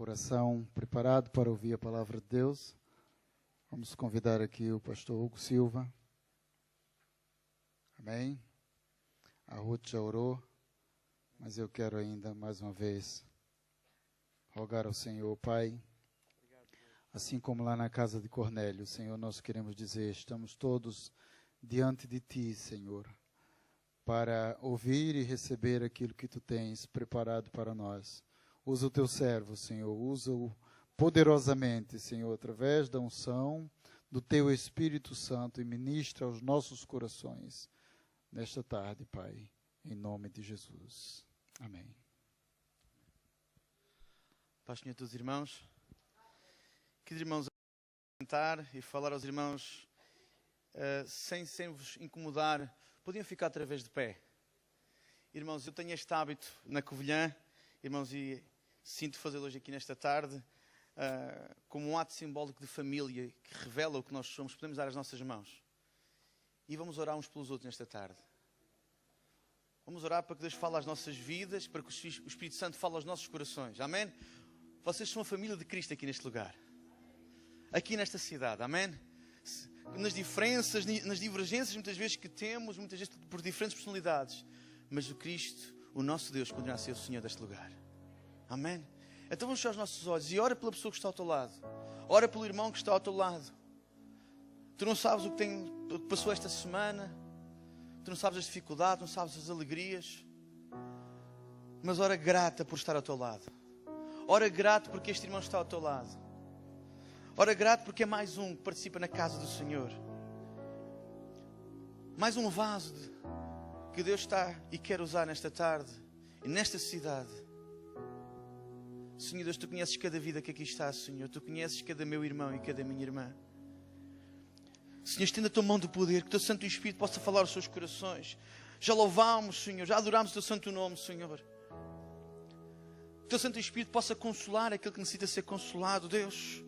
coração preparado para ouvir a palavra de Deus. Vamos convidar aqui o pastor Hugo Silva. Amém. A Ruth já orou, mas eu quero ainda mais uma vez rogar ao Senhor, Pai, assim como lá na casa de Cornélio, Senhor, nós queremos dizer, estamos todos diante de Ti, Senhor, para ouvir e receber aquilo que Tu tens preparado para nós. Usa o Teu servo, Senhor, usa-o poderosamente, Senhor, através da unção do Teu Espírito Santo e ministra aos nossos corações nesta tarde, Pai, em nome de Jesus. Amém. Paz, Senhor, todos os irmãos. Queridos irmãos, cantar e falar aos irmãos sem vos incomodar, podiam ficar outra vez de pé. Irmãos, eu tenho este hábito na Covilhã, irmãos, e sinto fazê-lo hoje aqui nesta tarde, como um ato simbólico de família que revela o que nós somos. Podemos dar as nossas mãos e vamos orar uns pelos outros nesta tarde. Vamos orar para que Deus fale às nossas vidas, para que o Espírito Santo fale aos nossos corações. Amém? Vocês são a família de Cristo aqui neste lugar, aqui nesta cidade. Amém? Nas diferenças, nas divergências muitas vezes que temos, muitas vezes por diferentes personalidades, mas o Cristo, o nosso Deus, continua a ser o Senhor deste lugar. Amém? Então vamos fechar os nossos olhos e ora pela pessoa que está ao teu lado. Ora pelo irmão que está ao teu lado. Tu não sabes o que passou esta semana. Tu não sabes as dificuldades, não sabes as alegrias. Mas ora grata por estar ao teu lado. Ora grato porque este irmão está ao teu lado. Ora grato porque é mais um que participa na casa do Senhor. Mais um vaso que Deus está e quer usar nesta tarde e nesta cidade. Senhor Deus, Tu conheces cada vida que aqui está, Senhor. Tu conheces cada meu irmão e cada minha irmã. Senhor, estenda a Tua mão de poder, que o Teu Santo Espírito possa falar aos seus corações. Já louvamos, Senhor, já adoramos o Teu Santo Nome, Senhor. Que o Teu Santo Espírito possa consolar aquele que necessita ser consolado, Deus.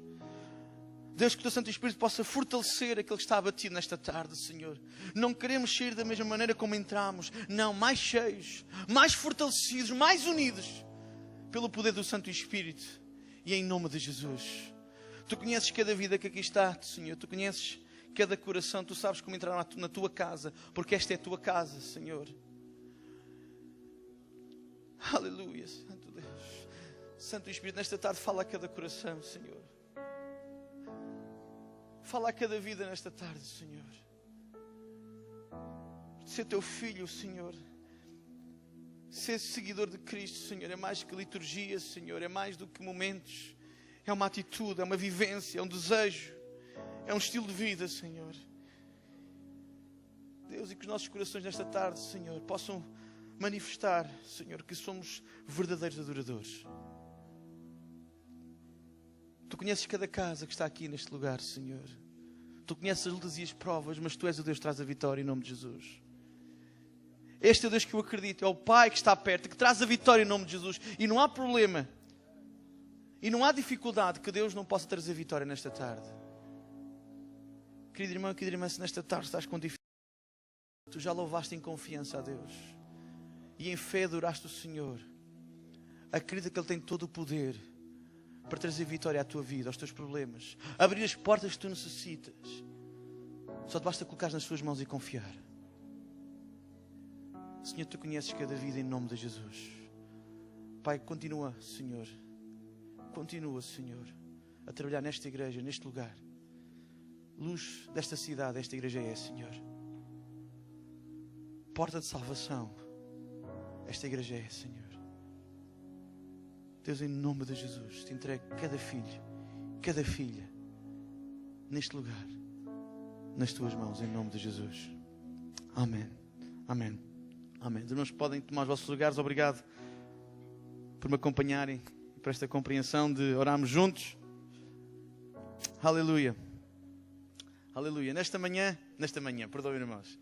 Deus, que o Teu Santo Espírito possa fortalecer aquele que está abatido nesta tarde, Senhor. Não queremos sair da mesma maneira como entramos. Não, mais cheios, mais fortalecidos, mais unidos pelo poder do Santo Espírito. E em nome de Jesus. Tu conheces cada vida que aqui está, Senhor. Tu conheces cada coração. Tu sabes como entrar na Tua casa, porque esta é a Tua casa, Senhor. Aleluia, Santo Deus. Santo Espírito, nesta tarde fala a cada coração, Senhor. Fala a cada vida nesta tarde, Senhor. Ser Teu filho, Senhor. Ser seguidor de Cristo, Senhor, é mais que liturgia, Senhor. É mais do que momentos. É uma atitude, é uma vivência, é um desejo. É um estilo de vida, Senhor. Deus, e que os nossos corações nesta tarde, Senhor, possam manifestar, Senhor, que somos verdadeiros adoradores. Tu conheces cada casa que está aqui neste lugar, Senhor. Tu conheces as lutas e as provas, mas Tu és o Deus que traz a vitória em nome de Jesus. Este é o Deus que eu acredito, é o Pai que está perto, que traz a vitória em nome de Jesus. E não há problema, e não há dificuldade que Deus não possa trazer vitória nesta tarde. Querido irmão, querida irmã, se nesta tarde estás com dificuldade, tu já louvaste em confiança a Deus. E em fé adoraste o Senhor. Acredita que Ele tem todo o poder para trazer vitória à tua vida, aos teus problemas. Abrir as portas que tu necessitas. Só te basta colocar nas tuas mãos e confiar. Senhor, Tu conheces cada vida em nome de Jesus. Pai, continua, Senhor. Continua, Senhor, a trabalhar nesta igreja, neste lugar. Luz desta cidade, esta igreja é, Senhor. Porta de salvação. Esta igreja é, Senhor. Deus, em nome de Jesus, Te entrego cada filho, cada filha, neste lugar, nas Tuas mãos, em nome de Jesus. Amém. Amém. Amém. Os irmãos podem tomar os vossos lugares. Obrigado por me acompanharem e por esta compreensão de orarmos juntos. Aleluia. Aleluia. Nesta manhã, perdoem, irmãos.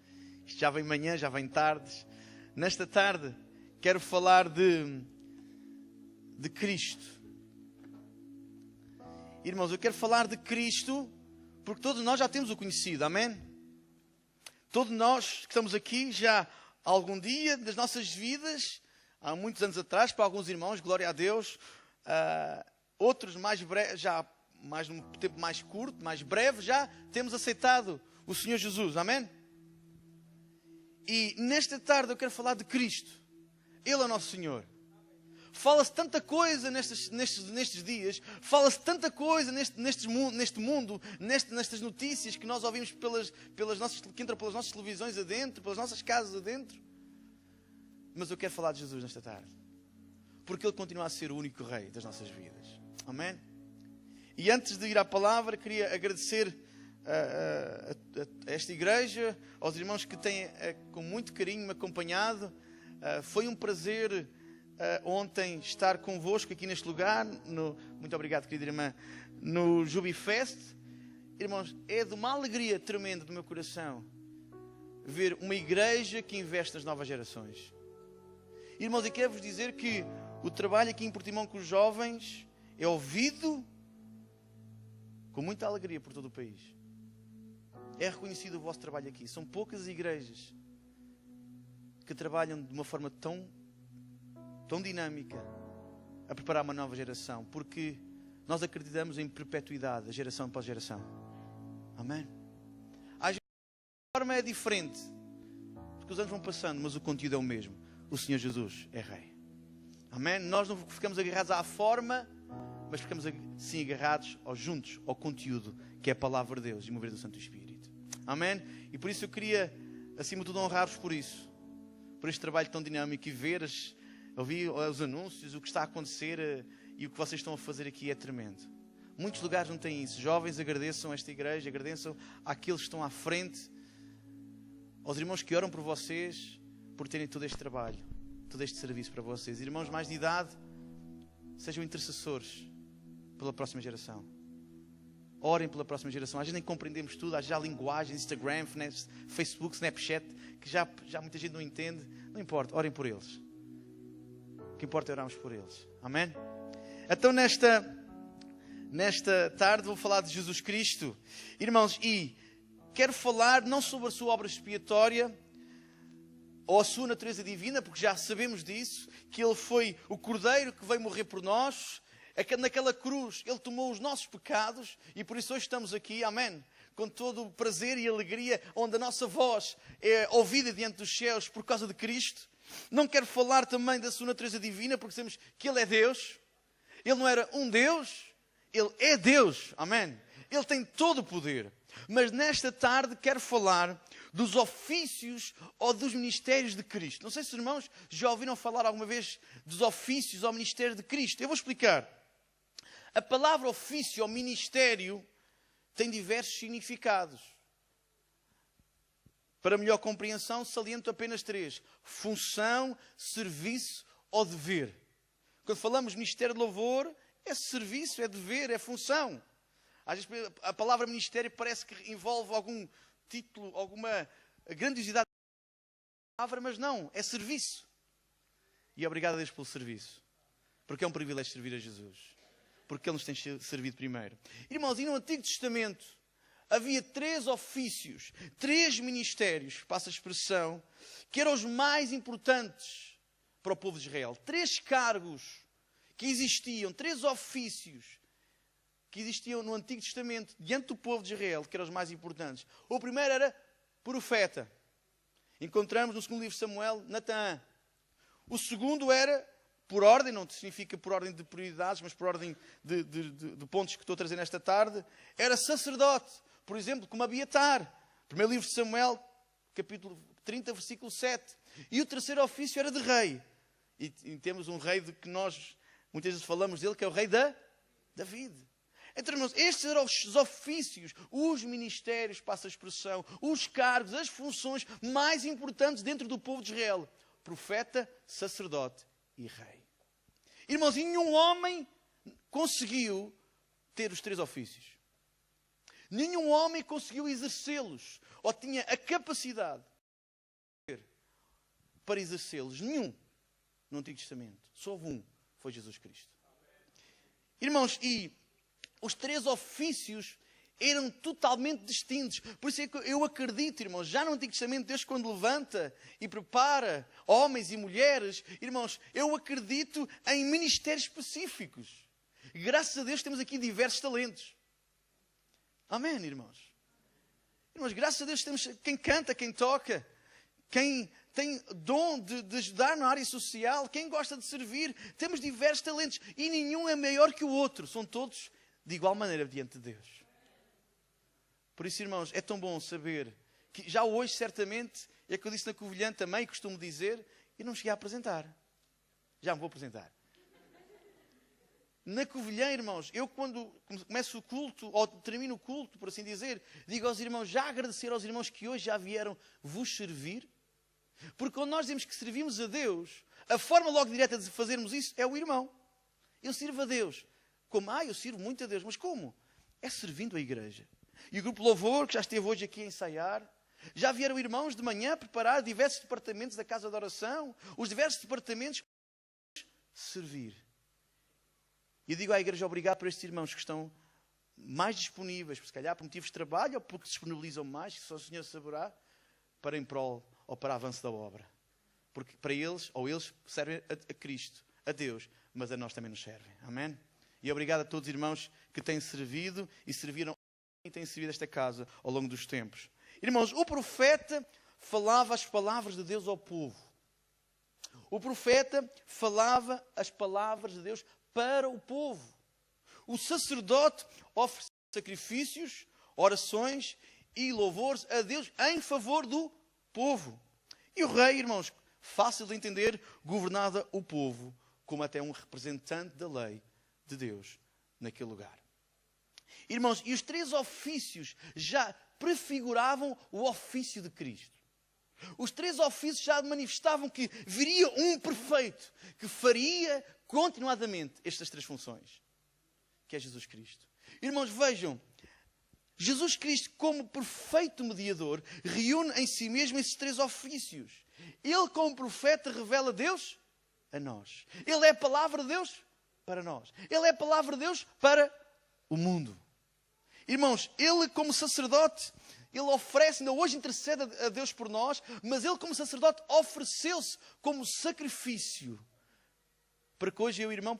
Isto já vem manhã, já vem tardes. Nesta tarde, quero falar de Cristo. Irmãos, eu quero falar de Cristo porque todos nós já temos o conhecido, amém? Todos nós que estamos aqui já algum dia das nossas vidas, há muitos anos atrás, para alguns irmãos, glória a Deus, outros mais breve, já mais num tempo mais curto, mais breve, já temos aceitado o Senhor Jesus. Amém? E nesta tarde eu quero falar de Cristo. Ele é o nosso Senhor. Fala-se tanta coisa nestes dias, fala-se tanta coisa neste mundo, nestas notícias que nós ouvimos que entram pelas nossas televisões adentro, pelas nossas casas adentro. Mas eu quero falar de Jesus nesta tarde. Porque Ele continua a ser o único Rei das nossas vidas. Amém? E antes de ir à palavra, queria agradecer a esta igreja, aos irmãos que têm com muito carinho me acompanhado. Foi um prazer ontem estar convosco aqui neste lugar. Muito obrigado, querida irmã. No Jubifest. Irmãos, é de uma alegria tremenda do meu coração ver uma igreja que investe nas novas gerações. Irmãos, e quero-vos dizer que o trabalho aqui em Portimão com os jovens é ouvido com muita alegria por todo o país. É reconhecido o vosso trabalho aqui. São poucas as igrejas que trabalham de uma forma tão dinâmica a preparar uma nova geração, porque nós acreditamos em perpetuidade, geração após geração. Amém? Às vezes a forma é diferente, porque os anos vão passando, mas o conteúdo é o mesmo. O Senhor Jesus é Rei. Amém? Nós não ficamos agarrados à forma, mas ficamos sim agarrados juntos ao conteúdo, que é a palavra de Deus e o mover do Santo Espírito. Amém? E por isso eu queria, acima de tudo, honrar-vos por isso, por este trabalho tão dinâmico, e ouvir os anúncios, o que está a acontecer e o que vocês estão a fazer aqui é tremendo. Muitos lugares não têm isso. Jovens, agradeçam esta igreja, agradeçam àqueles que estão à frente, aos irmãos que oram por vocês, por terem todo este trabalho, todo este serviço para vocês. Irmãos mais de idade, sejam intercessores pela próxima geração. Orem pela próxima geração. Às vezes nem compreendemos tudo, às vezes há linguagens, Instagram, Facebook, Snapchat, que já muita gente não entende. Não importa, orem por eles. O que importa é orarmos por eles. Amém? Então nesta tarde vou falar de Jesus Cristo. Irmãos, e quero falar não sobre a sua obra expiatória ou a sua natureza divina, porque já sabemos disso, que Ele foi o Cordeiro que veio morrer por nós. Naquela cruz Ele tomou os nossos pecados e por isso hoje estamos aqui, amém, com todo o prazer e alegria, onde a nossa voz é ouvida diante dos céus por causa de Cristo. Não quero falar também da sua natureza divina, porque sabemos que Ele é Deus. Ele não era um Deus, Ele é Deus, amém. Ele tem todo o poder. Mas nesta tarde quero falar dos ofícios ou dos ministérios de Cristo. Não sei se os irmãos já ouviram falar alguma vez dos ofícios ou ministérios de Cristo. Eu vou explicar. A palavra ofício ou ministério tem diversos significados. Para melhor compreensão, saliento apenas 3. Função, serviço ou dever. Quando falamos ministério de louvor, é serviço, é dever, é função. Às vezes a palavra ministério parece que envolve algum título, alguma grandiosidade da palavra, mas não, é serviço. E obrigado a Deus pelo serviço. Porque é um privilégio servir a Jesus. Porque Ele nos tem servido primeiro. Irmãos, e no Antigo Testamento havia 3 ofícios, 3 ministérios, passa a expressão, que eram os mais importantes para o povo de Israel. 3 cargos que existiam, 3 ofícios que existiam no Antigo Testamento diante do povo de Israel, que eram os mais importantes. O primeiro era profeta. Encontramos no segundo livro de Samuel, Natã. O segundo era, por ordem, não significa por ordem de prioridades, mas por ordem de pontos que estou a trazer nesta tarde, era sacerdote. Por exemplo, como Abiatar. Primeiro livro de Samuel, capítulo 30, versículo 7. E o terceiro ofício era de rei. E temos um rei de que nós muitas vezes falamos dele, que é o rei David. Então, irmãos, estes eram os ofícios, os ministérios, passa a expressão, os cargos, as funções mais importantes dentro do povo de Israel. Profeta, sacerdote e rei. Irmãos, nenhum homem conseguiu ter os 3 ofícios. Nenhum homem conseguiu exercê-los, ou tinha a capacidade para exercê-los. Nenhum no Antigo Testamento. Só houve um, foi Jesus Cristo. Irmãos, e os 3 ofícios eram totalmente distintos. Por isso é que eu acredito, irmãos, já no Antigo Testamento, Deus quando levanta e prepara homens e mulheres, irmãos, eu acredito em ministérios específicos. graças a Deus temos aqui diversos talentos. Amém, irmãos? Irmãos, graças a Deus temos quem canta, quem toca, quem tem dom de ajudar na área social, quem gosta de servir. Temos diversos talentos e nenhum é maior que o outro. São todos de igual maneira diante de Deus. Por isso, irmãos, é tão bom saber que já hoje, certamente, é que eu disse na Covilhã também, costumo dizer, e não cheguei a apresentar. Já me vou apresentar. Na Covilhã, irmãos, eu quando começo o culto, ou termino o culto, por assim dizer, digo aos irmãos, já agradecer aos irmãos que hoje já vieram vos servir. Porque quando nós dizemos que servimos a Deus, a forma logo direta de fazermos isso é o irmão. Eu sirvo a Deus. Como? Eu sirvo muito a Deus. Mas como? É servindo a igreja. E o grupo Louvor, que já esteve hoje aqui a ensaiar, já vieram irmãos de manhã preparar diversos departamentos da casa de oração, os diversos departamentos servir. E eu digo à igreja, obrigado por estes irmãos que estão mais disponíveis, se calhar por motivos de trabalho ou porque se disponibilizam mais, que só o Senhor saberá, para em prol ou para avanço da obra. Porque para eles, ou eles servem a Cristo, a Deus, mas a nós também nos servem. Amém? E obrigado a todos os irmãos que têm servido e serviram e têm servido esta casa ao longo dos tempos. Irmãos, o profeta falava as palavras de Deus ao povo. O profeta falava as palavras de Deus para o povo. O sacerdote oferecia sacrifícios, orações e louvores a Deus em favor do povo. E o rei, irmãos, fácil de entender, governava o povo como até um representante da lei de Deus naquele lugar. Irmãos, e os três ofícios já prefiguravam o ofício de Cristo. Os três ofícios já manifestavam que viria um perfeito que faria continuadamente estas três funções, que é Jesus Cristo. Irmãos, vejam, Jesus Cristo, como perfeito mediador, reúne em si mesmo esses três ofícios. Ele, como profeta, revela Deus a nós. Ele é a palavra de Deus para nós. Ele é a palavra de Deus para o mundo. Irmãos, ele, como sacerdote, ele oferece, ainda hoje intercede a Deus por nós, mas ele, como sacerdote, ofereceu-se como sacrifício para que hoje eu e o irmão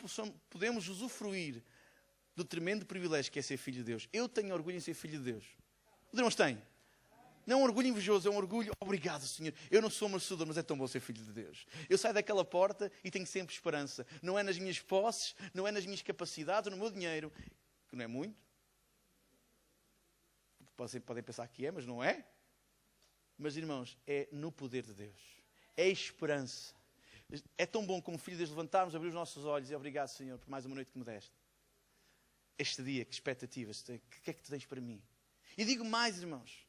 podemos usufruir do tremendo privilégio que é ser filho de Deus. Eu tenho orgulho em ser filho de Deus. Os irmãos têm? Não é um orgulho invejoso, é um orgulho, obrigado, Senhor. Eu não sou merecedor, mas é tão bom ser filho de Deus. Eu saio daquela porta e tenho sempre esperança. Não é nas minhas posses, não é nas minhas capacidades, no meu dinheiro, que não é muito. Podem pensar que é, mas não é. Mas, irmãos, é no poder de Deus. É esperança. É tão bom como filho de Deus levantarmos, abrir os nossos olhos e obrigado, Senhor, por mais uma noite que me deste. Este dia, que expectativas, o que é que tu tens para mim? E digo mais, irmãos.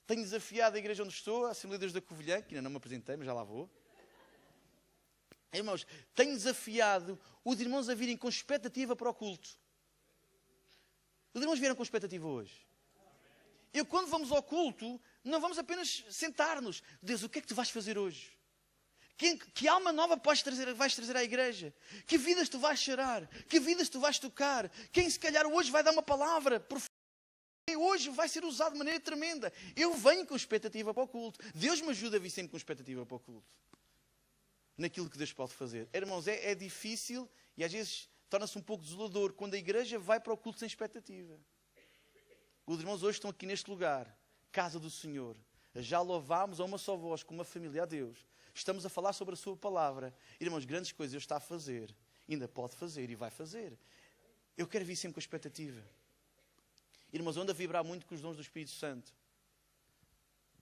Tenho desafiado a igreja onde estou, a Assembleia de Deus da Covilhã, que ainda não me apresentei, mas já lá vou. Irmãos, tenho desafiado os irmãos a virem com expectativa para o culto. Os irmãos vieram com expectativa hoje. Eu, quando vamos ao culto, não vamos apenas sentar-nos. Deus, o que é que tu vais fazer hoje? Que alma nova vais trazer à igreja? Que vidas tu vais cheirar? Que vidas tu vais tocar? Quem se calhar hoje vai dar uma palavra? Quem hoje vai ser usado de maneira tremenda? Eu venho com expectativa para o culto. Deus me ajuda a vir sempre com expectativa para o culto. Naquilo que Deus pode fazer. Irmãos, é difícil e às vezes torna-se um pouco desolador quando a igreja vai para o culto sem expectativa. Os irmãos hoje estão aqui neste lugar, casa do Senhor. Já louvámos a uma só voz, com uma família a Deus. Estamos a falar sobre a sua palavra. Irmãos, grandes coisas Deus está a fazer. Ainda pode fazer e vai fazer. Eu quero vir sempre com a expectativa. Irmãos, eu ando a vibrar muito com os dons do Espírito Santo.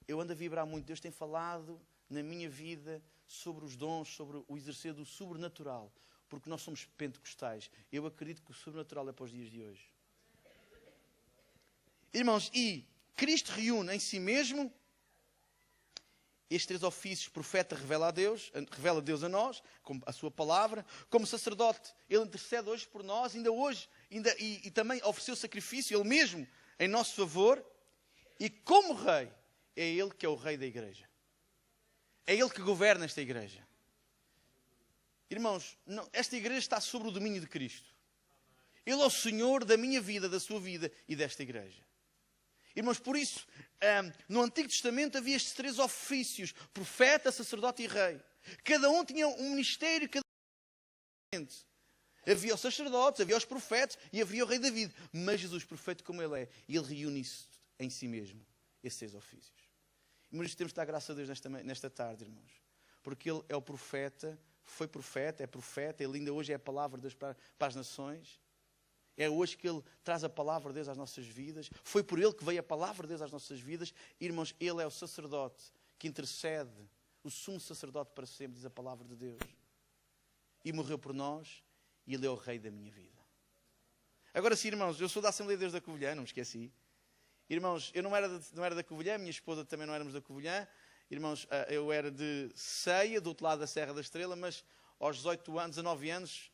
Eu ando a vibrar muito. Deus tem falado na minha vida sobre os dons, sobre o exercer do sobrenatural. Porque nós somos pentecostais. Eu acredito que o sobrenatural é para os dias de hoje. Irmãos, e Cristo reúne em si mesmo estes três ofícios. Profeta revela a Deus a nós, como a sua palavra. Como sacerdote, ele intercede hoje por nós, ainda hoje, e também ofereceu sacrifício, ele mesmo, em nosso favor. E como rei, é ele que é o rei da igreja. É ele que governa esta igreja. Irmãos, esta igreja está sobre o domínio de Cristo. Ele é o Senhor da minha vida, da sua vida e desta igreja. Irmãos, por isso, no Antigo Testamento havia estes três ofícios, profeta, sacerdote e rei. Cada um tinha um ministério, cada um. Havia os sacerdotes, havia os profetas e havia o rei David. Mas Jesus, perfeito como ele é, ele reúne isso em si mesmo, esses 6 ofícios. E por isso temos de dar graças a Deus nesta tarde, irmãos. Porque ele é o profeta, foi profeta, é profeta, ele ainda hoje é a palavra de Deus para as nações. É hoje que ele traz a palavra de Deus às nossas vidas. Foi por ele que veio a palavra de Deus às nossas vidas. Irmãos, ele é o sacerdote que intercede, o sumo sacerdote para sempre, diz a palavra de Deus. E morreu por nós, e ele é o rei da minha vida. Agora sim, irmãos, eu sou da Assembleia de Deus da Covilhã, não me esqueci. Irmãos, eu não era da Covilhã, minha esposa também não éramos da Covilhã. Irmãos, eu era de Ceia, do outro lado da Serra da Estrela, mas aos 18 anos, 19 anos,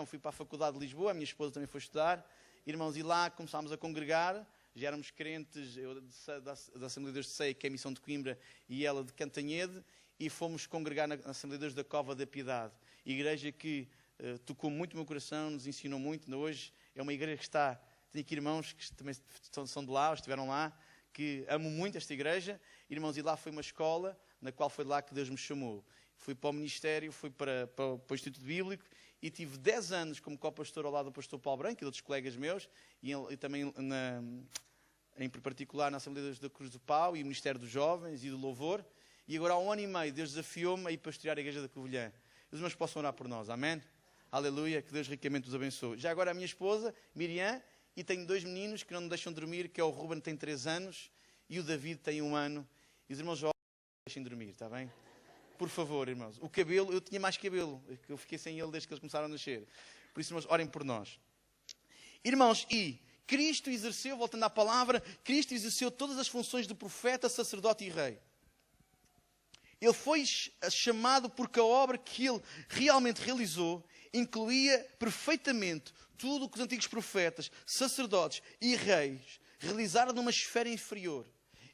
fui para a Faculdade de Lisboa, a minha esposa também foi estudar. Irmãos, e lá começámos a congregar, já éramos crentes, eu da Assembleia de Deus de Ceia, que é a missão de Coimbra, e ela de Cantanhede, e fomos congregar na Assembleia de Deus da Cova da Piedade. Igreja que tocou muito o meu coração, nos ensinou muito. Ainda hoje é uma igreja que está... Tenho aqui irmãos que também são de lá, estiveram lá, que amo muito esta igreja. Irmãos, e lá foi uma escola, na qual foi lá que Deus me chamou. Fui para o ministério, fui para o Instituto Bíblico e tive 10 anos como co-pastor ao lado do pastor Paulo Branco e de outros colegas meus, e também em particular na Assembleia de Deus da Cruz do Pau e o Ministério dos Jovens e do Louvor. E agora há 1 ano e meio Deus desafiou-me a ir pastorear a igreja da Covilhã. Os irmãos possam orar por nós, amém? Aleluia, que Deus ricamente os abençoe. Já agora a minha esposa, Miriam, e tenho 2 meninos que não me deixam dormir, que é o Ruben, que tem 3 anos, e o David tem 1 ano. E os irmãos jovens deixem dormir, está bem? Por favor, irmãos. O cabelo, eu tinha mais cabelo, eu fiquei sem ele desde que eles começaram a nascer. Por isso, irmãos, orem por nós. Irmãos, e Cristo exerceu, voltando à palavra, Cristo exerceu todas as funções de profeta, sacerdote e rei. Ele foi chamado porque a obra que ele realmente realizou incluía perfeitamente tudo o que os antigos profetas, sacerdotes e reis realizaram numa esfera inferior.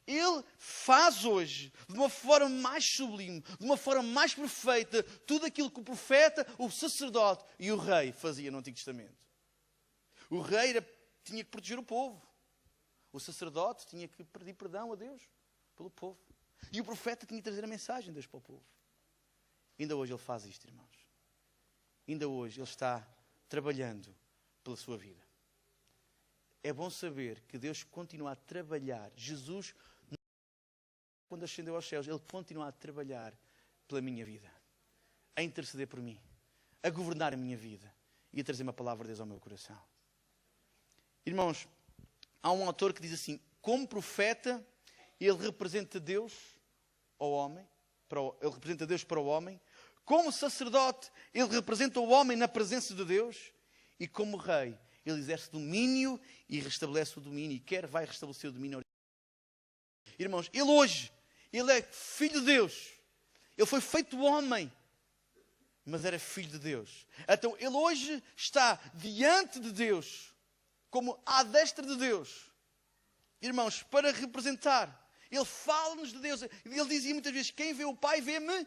Ele faz hoje, de uma forma mais sublime, de uma forma mais perfeita, tudo aquilo que o profeta, o sacerdote e o rei faziam no Antigo Testamento. O rei tinha que proteger o povo. O sacerdote tinha que pedir perdão a Deus pelo povo. E o profeta tinha que trazer a mensagem de Deus para o povo. Ainda hoje ele faz isto, irmãos. Ainda hoje ele está trabalhando pela sua vida. É bom saber que Deus continua a trabalhar. Jesus, quando ascendeu aos céus, ele continua a trabalhar pela minha vida. A interceder por mim. A governar a minha vida. E a trazer uma palavra de Deus ao meu coração. Irmãos, há um autor que diz assim: como profeta, ele representa Deus ao homem. Ele representa Deus para o homem. Como sacerdote, ele representa o homem na presença de Deus. E como rei, ele exerce domínio e restabelece o domínio. E vai restabelecer o domínio. Irmãos, ele hoje, ele é filho de Deus. Ele foi feito homem, mas era filho de Deus. Então, ele hoje está diante de Deus, como à destra de Deus. Irmãos, para representar. Ele fala-nos de Deus. Ele dizia muitas vezes: quem vê o Pai, vê-me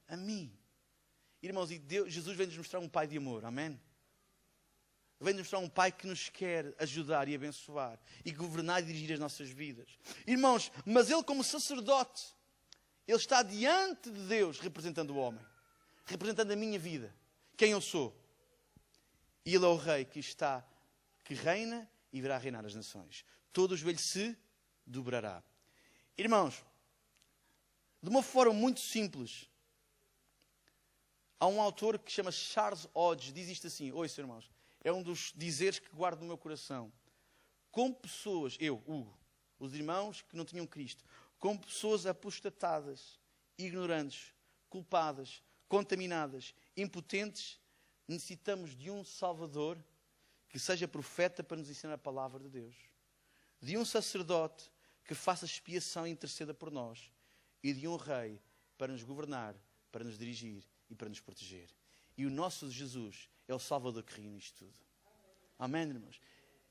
a mim. Irmãos, e Jesus vem-nos mostrar um Pai de amor. Amém? Vem-nos mostrar um Pai que nos quer ajudar e abençoar. E governar e dirigir as nossas vidas. Irmãos, mas Ele como sacerdote, Ele está diante de Deus representando o homem. Representando a minha vida. Quem eu sou. E Ele é o Rei que reina e virá reinar as nações. Todo o joelho se dobrará. Irmãos, de uma forma muito simples, há um autor que se chama Charles Hodge, diz isto assim: ouça, irmãos, é um dos dizeres que guardo no meu coração. Como pessoas, Hugo, os irmãos que não tinham Cristo, como pessoas apostatadas, ignorantes, culpadas, contaminadas, impotentes, necessitamos de um Salvador que seja profeta para nos ensinar a palavra de Deus. De um sacerdote que faça expiação e interceda por nós. E de um rei para nos governar, para nos dirigir e para nos proteger. E o nosso Jesus é o Salvador que reúne isto tudo. Amém, irmãos?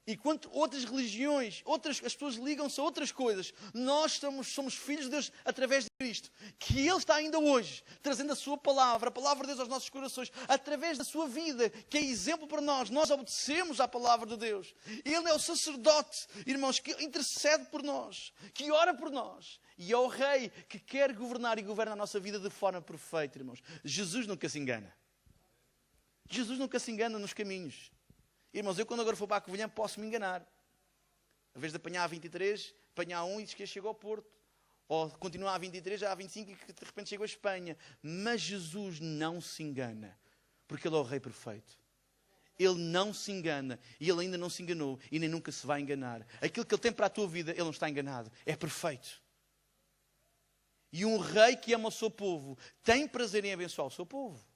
E quanto outras religiões, as pessoas ligam-se a outras coisas, nós somos filhos de Deus através de Cristo. Que Ele está ainda hoje trazendo a sua palavra, a palavra de Deus aos nossos corações, através da sua vida, que é exemplo para nós. Nós obedecemos à palavra de Deus. Ele é o sacerdote, irmãos, que intercede por nós, que ora por nós. E é o Rei que quer governar e governa a nossa vida de forma perfeita, irmãos. Jesus nunca se engana. Jesus nunca se engana nos caminhos. Irmãos, eu quando agora for para a Covilhã posso me enganar. Em vez de apanhar a 23, apanhar um e diz que chego ao Porto. Ou continuar a 23, já a 25 e que de repente chego à Espanha. Mas Jesus não se engana, porque Ele é o Rei perfeito. Ele não se engana, e Ele ainda não se enganou, e nem nunca se vai enganar. Aquilo que Ele tem para a tua vida, Ele não está enganado. É perfeito. E um rei que ama o seu povo tem prazer em abençoar o seu povo.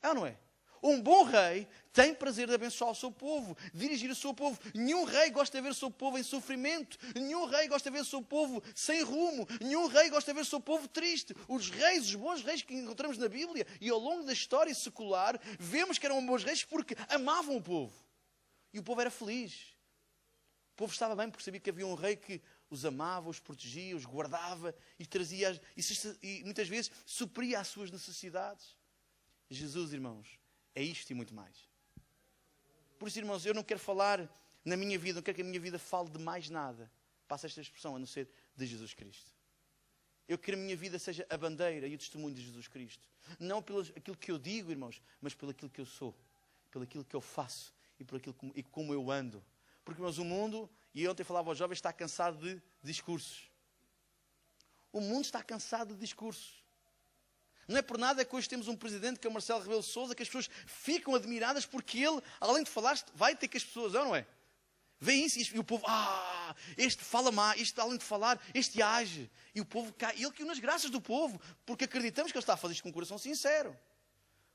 É ou não é? Um bom rei tem prazer de abençoar o seu povo, dirigir o seu povo. Nenhum rei gosta de ver o seu povo em sofrimento. Nenhum rei gosta de ver o seu povo sem rumo. Nenhum rei gosta de ver o seu povo triste. Os reis, os bons reis que encontramos na Bíblia e ao longo da história secular, vemos que eram bons reis porque amavam o povo. E o povo era feliz. O povo estava bem porque sabia que havia um rei que os amava, os protegia, os guardava e trazia, e muitas vezes supria as suas necessidades. Jesus, irmãos, é isto e muito mais. Por isso, irmãos, eu não quero falar na minha vida, não quero que a minha vida fale de mais nada. Passa esta expressão, a não ser de Jesus Cristo. Eu quero que a minha vida seja a bandeira e o testemunho de Jesus Cristo. Não pelo aquilo que eu digo, irmãos, mas pelo aquilo que eu sou. Pelo aquilo que eu faço e por aquilo e como eu ando. Porque, irmãos, o mundo, e eu ontem falava aos jovens, está cansado de discursos. O mundo está cansado de discursos. Não é por nada que hoje temos um presidente que é o Marcelo Rebelo de Sousa, que as pessoas ficam admiradas porque ele, além de falar, vai ter com as pessoas, não é? Vê isso e o povo, este fala mais, este além de falar, este age. E o povo cai, ele caiu nas graças do povo, porque acreditamos que ele está a fazer isto com um coração sincero.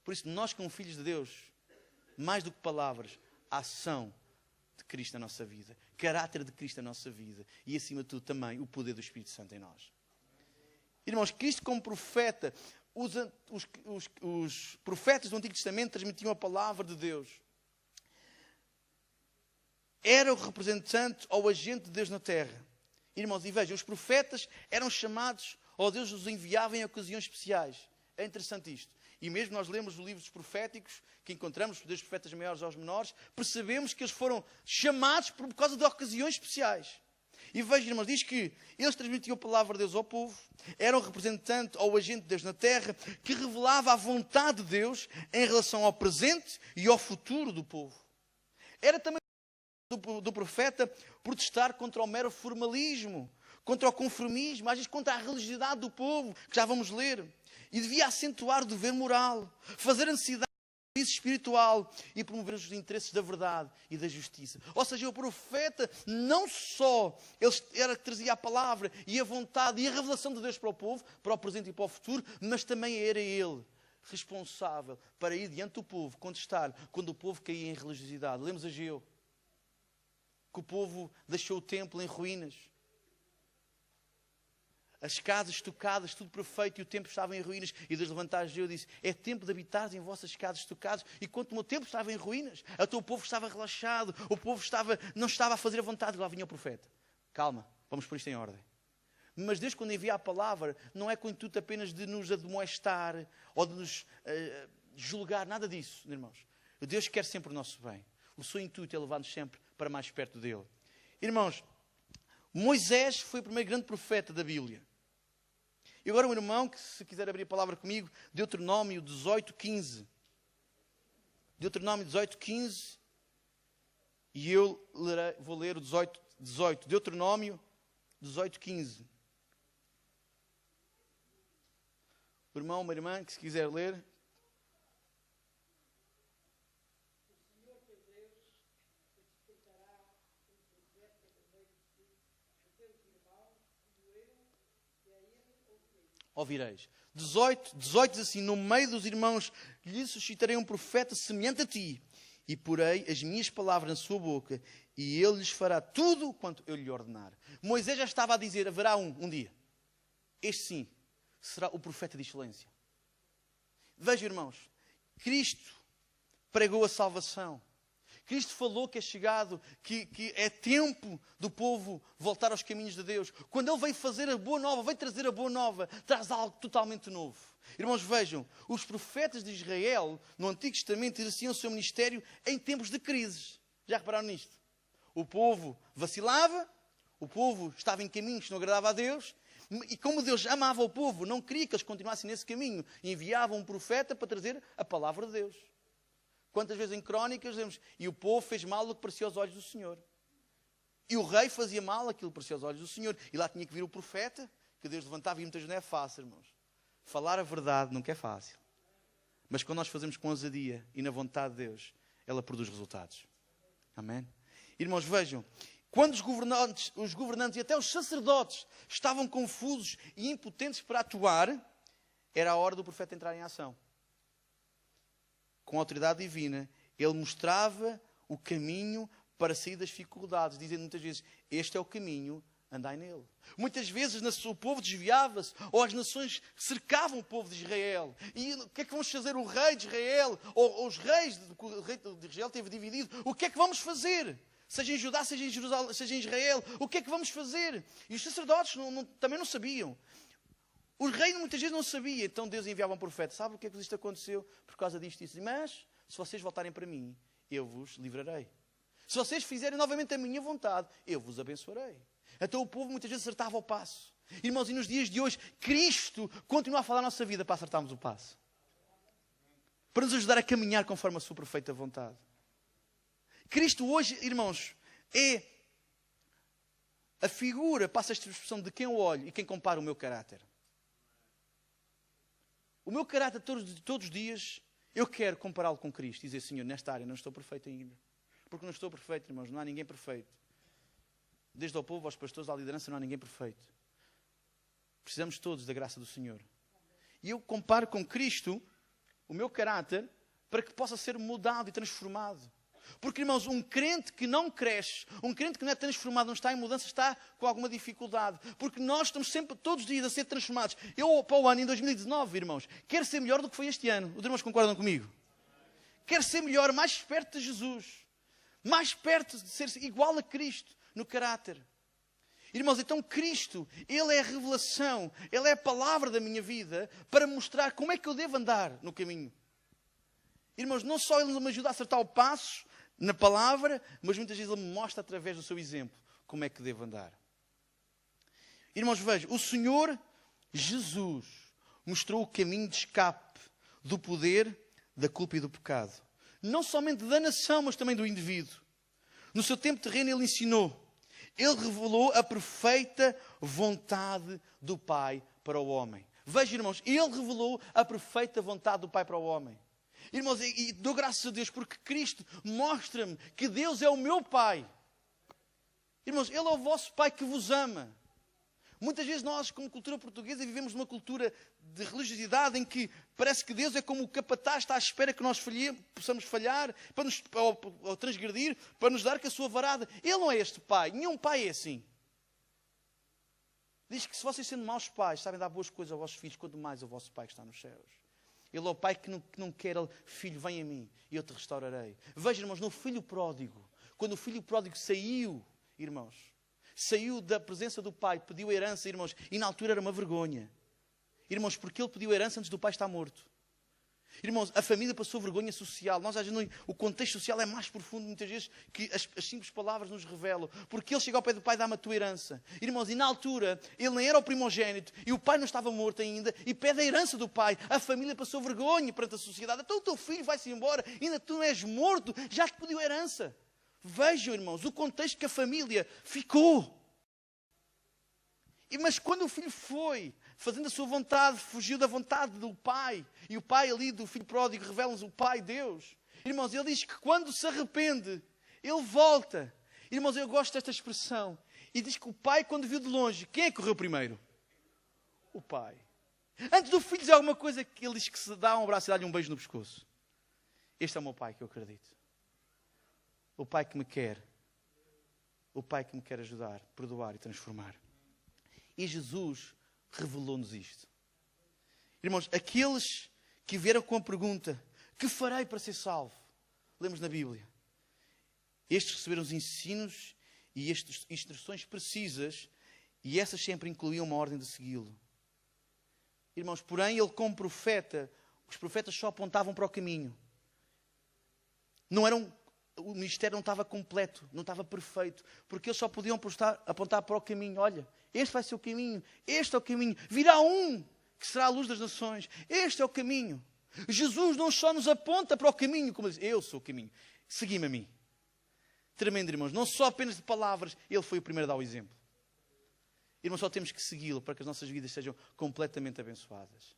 Por isso, nós como filhos de Deus, mais do que palavras, a ação de Cristo na nossa vida, caráter de Cristo na nossa vida e, acima de tudo, também o poder do Espírito Santo em nós. Irmãos, Cristo como profeta, os profetas do Antigo Testamento transmitiam a palavra de Deus. Era o representante ou agente de Deus na terra. Irmãos, e vejam, os profetas eram chamados, ou Deus os enviava em ocasiões especiais. É interessante isto. E mesmo nós lemos os livros proféticos que encontramos, desde os profetas maiores aos menores, percebemos que eles foram chamados por causa de ocasiões especiais. E veja, irmãos, diz que eles transmitiam a palavra de Deus ao povo, eram representante ou agente de Deus na terra, que revelava a vontade de Deus em relação ao presente e ao futuro do povo. Era também do profeta protestar contra o mero formalismo, contra o conformismo, às vezes contra a religiosidade do povo, que já vamos ler. E devia acentuar o dever moral, fazer a necessidade de serviço espiritual e promover os interesses da verdade e da justiça. Ou seja, o profeta não só ele era que trazia a palavra e a vontade e a revelação de Deus para o povo, para o presente e para o futuro, mas também era ele responsável para ir diante do povo, contestar quando o povo caía em religiosidade. Lemos Ageu, que o povo deixou o templo em ruínas. As casas estocadas, tudo perfeito, e o templo estava em ruínas. E Deus levantar Ageu e disse, é tempo de habitares em vossas casas estocadas. E quando o meu templo estava em ruínas, até o povo estava relaxado, o povo não estava a fazer a vontade. E lá vinha o profeta. Calma, vamos pôr isto em ordem. Mas Deus, quando envia a palavra, não é com o intuito apenas de nos admoestar ou de nos julgar, nada disso, irmãos. Deus quer sempre o nosso bem. O seu intuito é levar-nos sempre para mais perto dele. Irmãos, Moisés foi o primeiro grande profeta da Bíblia. E agora um irmão, que se quiser abrir a palavra comigo, Deuteronômio 18:15. Deuteronômio 18:15. E eu vou ler o 18. Deuteronômio 18:15. O irmão, uma irmã, que se quiser ler. Ouvireis. 18 diz assim, no meio dos irmãos lhe suscitarei um profeta semelhante a ti, e porei as minhas palavras na sua boca, e ele lhes fará tudo quanto eu lhe ordenar. Moisés já estava a dizer, haverá um dia. Este sim, será o profeta de excelência. Vejam, irmãos, Cristo pregou a salvação. Cristo falou que é chegado, que é tempo do povo voltar aos caminhos de Deus. Quando Ele veio fazer a boa nova, veio trazer a boa nova, traz algo totalmente novo. Irmãos, vejam, os profetas de Israel, no Antigo Testamento, exerciam o seu ministério em tempos de crises. Já repararam nisto? O povo vacilava, o povo estava em caminhos que não agradava a Deus, e como Deus amava o povo, não queria que eles continuassem nesse caminho, enviava um profeta para trazer a palavra de Deus. Quantas vezes em Crónicas lemos, e o povo fez mal o que parecia aos olhos do Senhor. E o rei fazia mal aquilo que parecia aos olhos do Senhor. E lá tinha que vir o profeta, que Deus levantava, e muitas vezes não é fácil, irmãos. Falar a verdade nunca é fácil. Mas quando nós fazemos com ousadia e na vontade de Deus, ela produz resultados. Amém? Irmãos, vejam, quando os governantes e até os sacerdotes estavam confusos e impotentes para atuar, era a hora do profeta entrar em ação. Com a autoridade divina, ele mostrava o caminho para sair das dificuldades, dizendo muitas vezes, este é o caminho, andai nele. Muitas vezes o povo desviava-se, ou as nações cercavam o povo de Israel. E o que é que vamos fazer? O rei de Israel, ou os reis, o rei de Israel teve dividido. O que é que vamos fazer? Seja em Judá, seja em Jerusalém, seja em Israel. O que é que vamos fazer? E os sacerdotes também não sabiam. O rei muitas vezes não sabia. Então Deus enviava um profeta. Sabe o que é que isto aconteceu? Por causa disto. Mas, se vocês voltarem para mim, eu vos livrarei. Se vocês fizerem novamente a minha vontade, eu vos abençoarei. Então o povo muitas vezes acertava o passo. Irmãos, e nos dias de hoje, Cristo continua a falar a nossa vida para acertarmos o passo. Para nos ajudar a caminhar conforme a sua perfeita vontade. Cristo hoje, irmãos, é a figura, passa esta expressão, de quem eu olho e quem compara o meu caráter. O meu caráter todos os dias, eu quero compará-lo com Cristo. Dizer, Senhor, nesta área não estou perfeito ainda. Porque não estou perfeito, irmãos, não há ninguém perfeito. Desde ao povo, aos pastores, à liderança, não há ninguém perfeito. Precisamos todos da graça do Senhor. E eu comparo com Cristo o meu caráter para que possa ser mudado e transformado. Porque, irmãos, um crente que não cresce, um crente que não é transformado, não está em mudança, está com alguma dificuldade. Porque nós estamos sempre, todos os dias, a ser transformados. Eu, para o ano, em 2019, irmãos, quero ser melhor do que foi este ano. Os irmãos concordam comigo? Quero ser melhor, mais perto de Jesus. Mais perto de ser igual a Cristo no caráter. Irmãos, então Cristo, Ele é a revelação, Ele é a palavra da minha vida para mostrar como é que eu devo andar no caminho. Irmãos, não só Ele me ajuda a acertar o passo na palavra, mas muitas vezes Ele me mostra através do seu exemplo como é que devo andar. Irmãos, vejam, o Senhor Jesus mostrou o caminho de escape do poder, da culpa e do pecado. Não somente da nação, mas também do indivíduo. No seu tempo terreno Ele ensinou. Ele revelou a perfeita vontade do Pai para o homem. Veja, irmãos, Ele revelou a perfeita vontade do Pai para o homem. Irmãos, e dou graças a Deus porque Cristo mostra-me que Deus é o meu Pai. Irmãos, Ele é o vosso Pai que vos ama. Muitas vezes nós, como cultura portuguesa, vivemos numa cultura de religiosidade em que parece que Deus é como o capataz, está à espera que nós possamos falhar, ou transgredir, para nos dar com a sua varada. Ele não é este pai, nenhum pai é assim. Diz que se vocês sendo maus pais, sabem dar boas coisas aos vossos filhos, quanto mais ao vosso pai que está nos céus. Ele é o pai que não quer, filho, vem a mim e eu te restaurarei. Vejam, irmãos, no filho pródigo, quando o filho pródigo saiu, irmãos, saiu da presença do pai, pediu a herança, irmãos, e na altura era uma vergonha. Irmãos, porque ele pediu a herança antes do pai estar morto. Irmãos, a família passou vergonha social. Nós, às vezes, o contexto social é mais profundo, muitas vezes, que as simples palavras nos revelam. Porque ele chega ao pé do pai e dá-me a tua herança. Irmãos, e na altura, ele nem era o primogênito, e o pai não estava morto ainda, e pede a herança do pai. A família passou vergonha perante a sociedade. Então o teu filho vai-se embora, ainda tu não és morto, já te pediu a herança. Vejam, irmãos, o contexto que a família ficou. Mas quando o filho foi, fazendo a sua vontade, fugiu da vontade do pai, e o pai ali do filho pródigo revela-nos o Pai, Deus. Irmãos, ele diz que quando se arrepende, ele volta. Irmãos, eu gosto desta expressão. E diz que o pai, quando viu de longe, quem é que correu primeiro? O pai. Antes do filho dizer alguma coisa, ele diz que se dá um abraço e dá-lhe um beijo no pescoço. Este é o meu pai que eu acredito. O pai que me quer. O pai que me quer ajudar, perdoar e transformar. E Jesus revelou-nos isto. Irmãos, aqueles que vieram com a pergunta, que farei para ser salvo? Lemos na Bíblia. Estes receberam os ensinos e estas instruções precisas, e essas sempre incluíam uma ordem de segui-lo. Irmãos, porém, ele como profeta, os profetas só apontavam para o caminho. O ministério não estava completo, não estava perfeito, porque eles só podiam apontar para o caminho. Olha, este vai ser o caminho, este é o caminho. Virá um que será a luz das nações. Este é o caminho. Jesus não só nos aponta para o caminho, como diz, eu sou o caminho, segui-me a mim. Tremendo, irmãos, não só apenas de palavras, Ele foi o primeiro a dar o exemplo. Irmãos, só temos que segui-lo para que as nossas vidas sejam completamente abençoadas.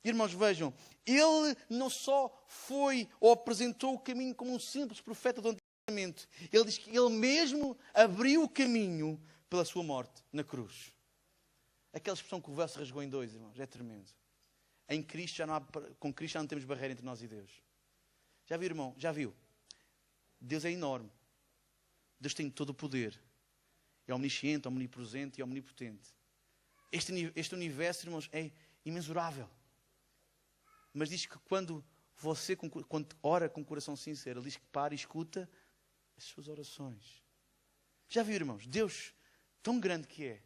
Irmãos, vejam, Ele não só foi ou apresentou o caminho como um simples profeta do Antigo Testamento. Ele diz que Ele mesmo abriu o caminho pela sua morte na cruz. Aquela expressão que o véu se rasgou em dois, irmãos, é tremendo. Em Cristo já não há, com Cristo já não temos barreira entre nós e Deus. Já viu, irmão? Já viu? Deus é enorme. Deus tem todo o poder. É omnisciente, omnipresente e omnipotente. Este universo, irmãos, é imensurável. Mas diz que quando ora com coração sincero, Ele diz que para e escuta as suas orações. Já viu, irmãos? Deus, tão grande que é,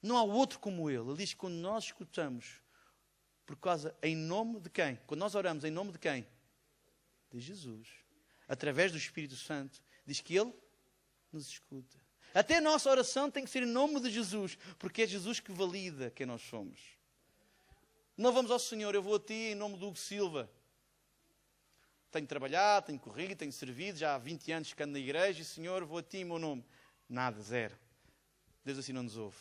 não há outro como Ele. Ele diz que quando nós escutamos, em nome de quem? Quando nós oramos em nome de quem? De Jesus. Através do Espírito Santo, diz que Ele nos escuta. Até a nossa oração tem que ser em nome de Jesus, porque é Jesus que valida quem nós somos. Não vamos ao Senhor, eu vou a Ti em nome do Hugo Silva. Tenho trabalhado, tenho corrido, tenho servido, já há 20 anos que ando na igreja, e Senhor, vou a Ti em meu nome. Nada, zero. Deus assim não nos ouve.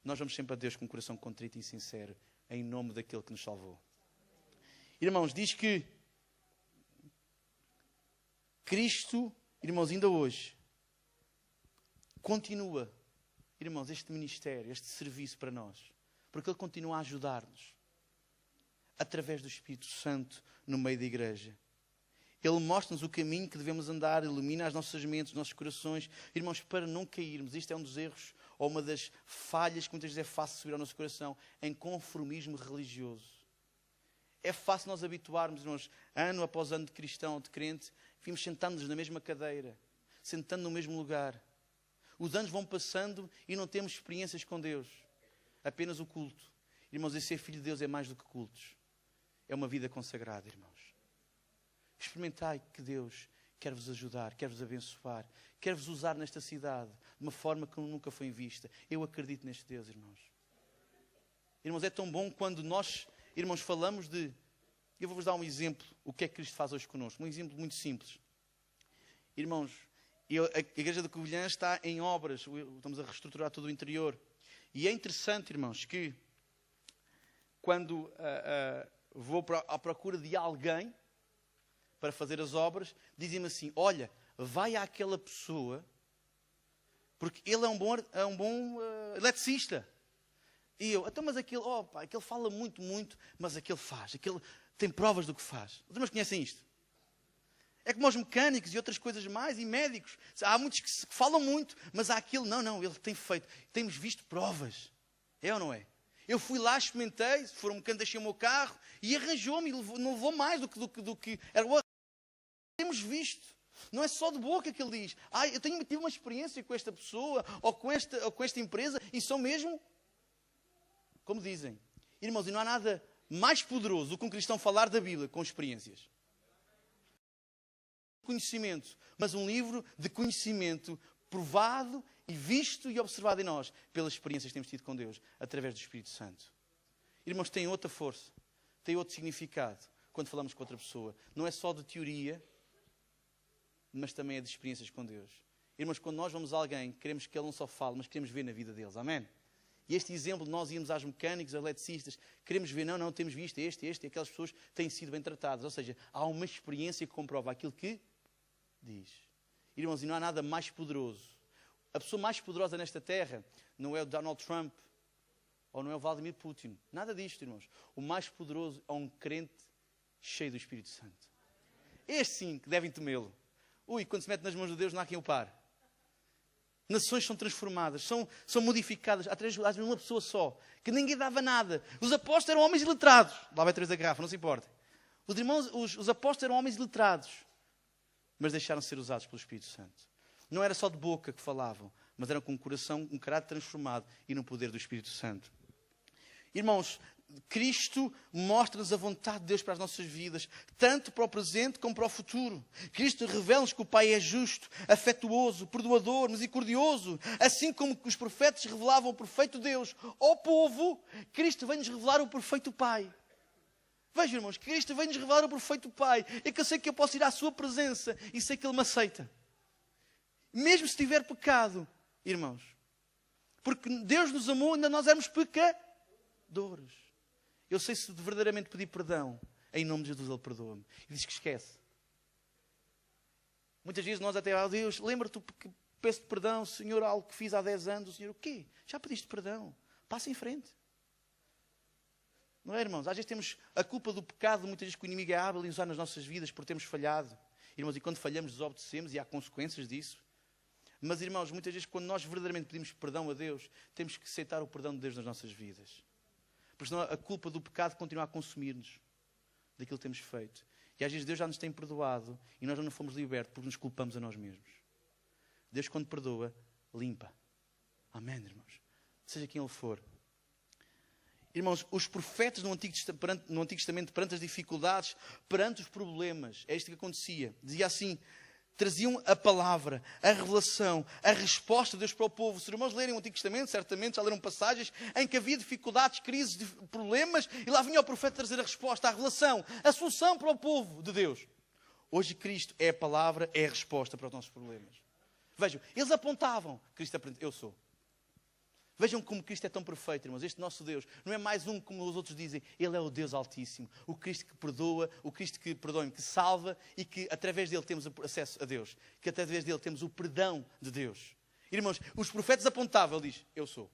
Nós vamos sempre a Deus com um coração contrito e sincero, em nome daquele que nos salvou. Irmãos, diz que Cristo, irmãos, ainda hoje, continua, irmãos, este ministério, este serviço para nós. Porque Ele continua a ajudar-nos. Através do Espírito Santo no meio da igreja. Ele mostra-nos o caminho que devemos andar, ilumina as nossas mentes, os nossos corações. Irmãos, para não cairmos, isto é um dos erros, ou uma das falhas que muitas vezes é fácil subir ao nosso coração, em conformismo religioso. É fácil nós habituarmos, irmãos, ano após ano de cristão ou de crente, vimos sentando-nos na mesma cadeira, sentando no mesmo lugar. Os anos vão passando e não temos experiências com Deus. Apenas o culto. Irmãos, e ser filho de Deus é mais do que cultos. É uma vida consagrada, irmãos. Experimentai que Deus quer vos ajudar, quer vos abençoar, quer vos usar nesta cidade de uma forma que nunca foi vista. Eu acredito neste Deus, irmãos. Irmãos, é tão bom quando nós, irmãos, falamos de... Eu vou-vos dar um exemplo, o que é que Cristo faz hoje connosco. Um exemplo muito simples. Irmãos, a Igreja de Covilhã está em obras, estamos a reestruturar todo o interior. E é interessante, irmãos, que quando vou à procura de alguém para fazer as obras, dizem-me assim, olha, vai àquela pessoa, porque ele é um bom eletricista. E eu, então, mas aquele fala muito, mas aquele faz, aquele tem provas do que faz. Os irmãos conhecem isto? É como os mecânicos e outras coisas mais, e médicos. Há muitos que falam muito, mas há aquele, não, ele tem feito. Temos visto provas. É ou não é? Eu fui lá, experimentei, for um mecânico, deixei o meu carro e arranjou-me, não levou mais do que era o... Temos visto. Não é só de boca que ele diz. Eu tive uma experiência com esta pessoa ou com esta empresa e são mesmo, como dizem. Irmãos, e não há nada mais poderoso do que um cristão falar da Bíblia com experiências. Conhecimento, mas um livro de conhecimento provado e visto e observado em nós pelas experiências que temos tido com Deus, através do Espírito Santo. Irmãos, tem outra força, tem outro significado quando falamos com outra pessoa. Não é só de teoria, mas também é de experiências com Deus. Irmãos, quando nós vamos a alguém, queremos que ele não só fale, mas queremos ver na vida deles. Amém? E este exemplo, nós íamos aos mecânicos, aos eletricistas, queremos ver, não, temos visto este, e aquelas pessoas têm sido bem tratadas. Ou seja, há uma experiência que comprova aquilo que diz. Irmãos, e não há nada mais poderoso. A pessoa mais poderosa nesta terra não é o Donald Trump ou não é o Vladimir Putin. Nada disto, irmãos. O mais poderoso é um crente cheio do Espírito Santo. Este sim que devem temê-lo. Quando se mete nas mãos de Deus não há quem o pare. Nações são transformadas, são modificadas através de uma pessoa só, que ninguém dava nada. Os apóstolos eram homens iletrados. Lá vai trazer a garrafa, não se importa. Os apóstolos eram homens iletrados, mas deixaram de ser usados pelo Espírito Santo. Não era só de boca que falavam, mas eram com um coração, um caráter transformado e no poder do Espírito Santo. Irmãos, Cristo mostra-nos a vontade de Deus para as nossas vidas, tanto para o presente como para o futuro. Cristo revela-nos que o Pai é justo, afetuoso, perdoador, misericordioso. Assim como os profetas revelavam o perfeito Deus ao povo, Cristo vem-nos revelar o perfeito Pai. Vejam, irmãos, Cristo vem-nos revelar o perfeito Pai. É que eu sei que eu posso ir à sua presença e sei que Ele me aceita. Mesmo se tiver pecado, irmãos. Porque Deus nos amou, ainda nós éramos pecadores. Eu sei se verdadeiramente pedir perdão, em nome de Jesus Ele perdoa-me. E diz que esquece. Muitas vezes nós até, Deus, lembra-te que peço-te perdão, Senhor, algo que fiz há 10 anos. O Senhor, o quê? Já pediste perdão. Passa em frente. Não é, irmãos? Às vezes temos a culpa do pecado, muitas vezes que o inimigo é hábil em usar nas nossas vidas por termos falhado. Irmãos, e quando falhamos, desobedecemos e há consequências disso. Mas, irmãos, muitas vezes quando nós verdadeiramente pedimos perdão a Deus, temos que aceitar o perdão de Deus nas nossas vidas. Porque senão a culpa do pecado continua a consumir-nos daquilo que temos feito. E às vezes Deus já nos tem perdoado e nós não fomos libertos porque nos culpamos a nós mesmos. Deus, quando perdoa, limpa. Amém, irmãos? Seja quem Ele for. Irmãos, os profetas no Antigo Testamento, perante as dificuldades, perante os problemas, é isto que acontecia. Dizia assim, traziam a palavra, a revelação, a resposta de Deus para o povo. Se os irmãos lerem o Antigo Testamento, certamente já leram passagens em que havia dificuldades, crises, problemas, e lá vinha o profeta trazer a resposta, a revelação, a solução para o povo de Deus. Hoje Cristo é a palavra, é a resposta para os nossos problemas. Vejam, eles apontavam, Cristo aprendeu, eu sou. Vejam como Cristo é tão perfeito, irmãos. Este nosso Deus não é mais um como os outros dizem. Ele é o Deus Altíssimo. O Cristo que perdoa, o Cristo que, perdoe-me, que salva e que através dele temos acesso a Deus. Que através dele temos o perdão de Deus. Irmãos, os profetas apontavam, ele diz, eu sou.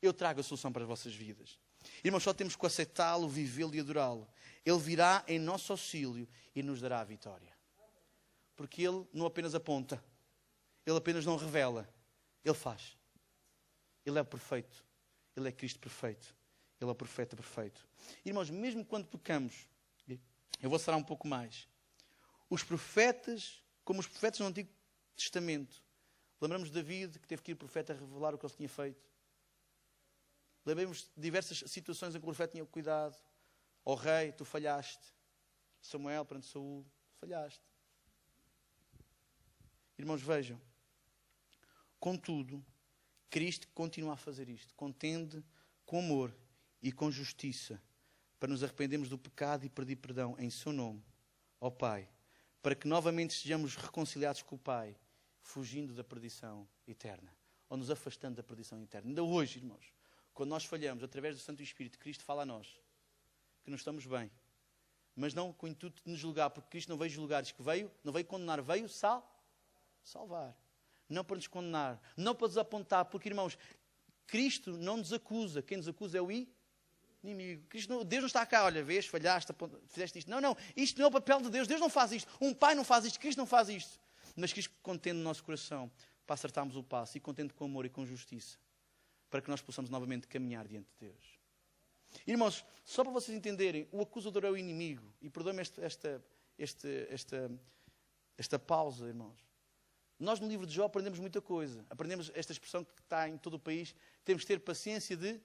Eu trago a solução para as vossas vidas. Irmãos, só temos que aceitá-lo, vivê-lo e adorá-lo. Ele virá em nosso auxílio e nos dará a vitória. Porque ele não apenas aponta. Ele apenas não revela. Ele faz. Ele é o perfeito. Ele é Cristo perfeito. Ele é o profeta perfeito. Irmãos, mesmo quando pecamos, eu vou acelerar um pouco mais. Os profetas, como os profetas no Antigo Testamento, lembramos de David, que teve que ir o profeta a revelar o que ele tinha feito. Lembramos de diversas situações em que o profeta tinha cuidado. Ó rei, tu falhaste. Samuel, perante Saúl, falhaste. Irmãos, vejam. Contudo, Cristo continua a fazer isto. Contende com amor e com justiça para nos arrependermos do pecado e pedir perdão em seu nome, ó Pai, para que novamente sejamos reconciliados com o Pai, fugindo da perdição eterna, ou nos afastando da perdição eterna. Ainda hoje, irmãos, quando nós falhamos, através do Santo Espírito, Cristo fala a nós, que não estamos bem, mas não com o intuito de nos julgar, porque Cristo não veio julgar, diz que veio, não veio condenar, veio salvar. Não para nos condenar, não para nos apontar, porque, irmãos, Cristo não nos acusa. Quem nos acusa é o inimigo. Deus não está cá, olha, vês, falhaste, fizeste isto. Não, isto não é o papel de Deus. Deus não faz isto. Um pai não faz isto, Cristo não faz isto. Mas Cristo contende no nosso coração para acertarmos o passo e contende com amor e com justiça, para que nós possamos novamente caminhar diante de Deus. Irmãos, só para vocês entenderem, o acusador é o inimigo. E perdoem-me esta pausa, irmãos. Nós no livro de Jó aprendemos muita coisa. Aprendemos esta expressão que está em todo o país. Temos que ter paciência de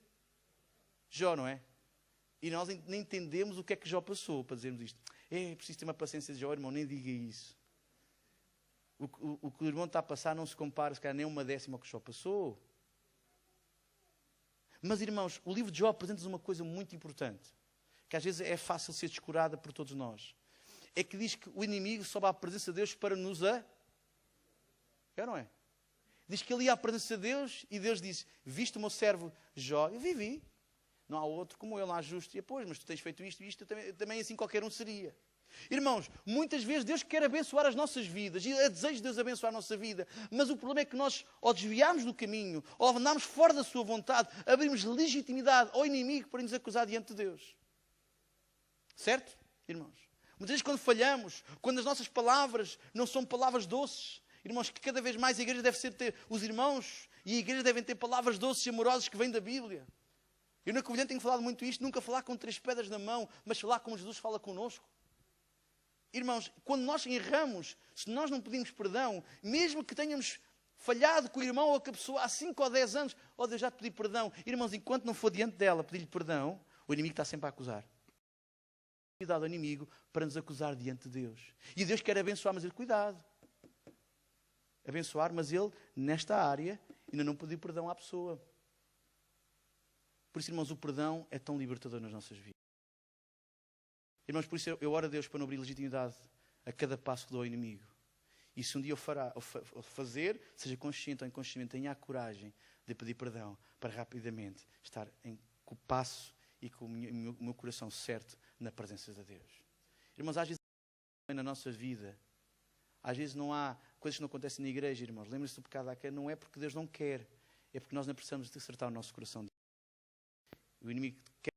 Jó, não é? E nós nem entendemos o que é que Jó passou para dizermos isto. É preciso ter uma paciência de Jó, irmão, nem diga isso. O que o irmão está a passar não se compara, se calhar, nem uma décima ao que Jó passou. Mas, irmãos, o livro de Jó apresenta-nos uma coisa muito importante, que às vezes é fácil ser descurada por todos nós. É que diz que o inimigo sobe à presença de Deus para nos É, não é? Diz que ele ia à presença de Deus e Deus diz, viste o meu servo Jó? Eu vivi. Não há outro como ele, não há justo. E pois, mas tu tens feito isto e isto, também assim qualquer um seria. Irmãos, muitas vezes Deus quer abençoar as nossas vidas e é desejo de Deus abençoar a nossa vida, mas o problema é que nós ou desviámos do caminho, ou andámos fora da sua vontade, abrimos legitimidade ao inimigo para nos acusar diante de Deus. Certo, irmãos? Muitas vezes quando falhamos, quando as nossas palavras não são palavras doces, irmãos, que cada vez mais a igreja deve ter, os irmãos e a igreja devem ter palavras doces e amorosas que vêm da Bíblia. Eu na Covilhã tenho falado muito isto, nunca falar com 3 pedras na mão, mas falar como Jesus fala connosco. Irmãos, quando nós erramos, se nós não pedimos perdão, mesmo que tenhamos falhado com o irmão ou com a pessoa há 5 ou 10 anos, Deus já te pedi perdão. Irmãos, enquanto não for diante dela pedir-lhe perdão, o inimigo está sempre a acusar. Cuidado ao inimigo para nos acusar diante de Deus. E Deus quer abençoar, mas ele, cuidado. Abençoar, mas ele, nesta área, ainda não pediu perdão à pessoa. Por isso, irmãos, o perdão é tão libertador nas nossas vidas. Irmãos, por isso eu oro a Deus para não abrir legitimidade a cada passo que dou ao inimigo. E se um dia eu fazer, seja consciente ou inconscientemente, tenha a coragem de pedir perdão para rapidamente estar com o passo e com o meu coração certo na presença de Deus. Irmãos, às vezes na nossa vida, às vezes não há coisas que não acontecem na igreja, irmãos. Lembre-se do pecado aqui, não é porque Deus não quer, é porque nós não precisamos de acertar o nosso coração. O inimigo quer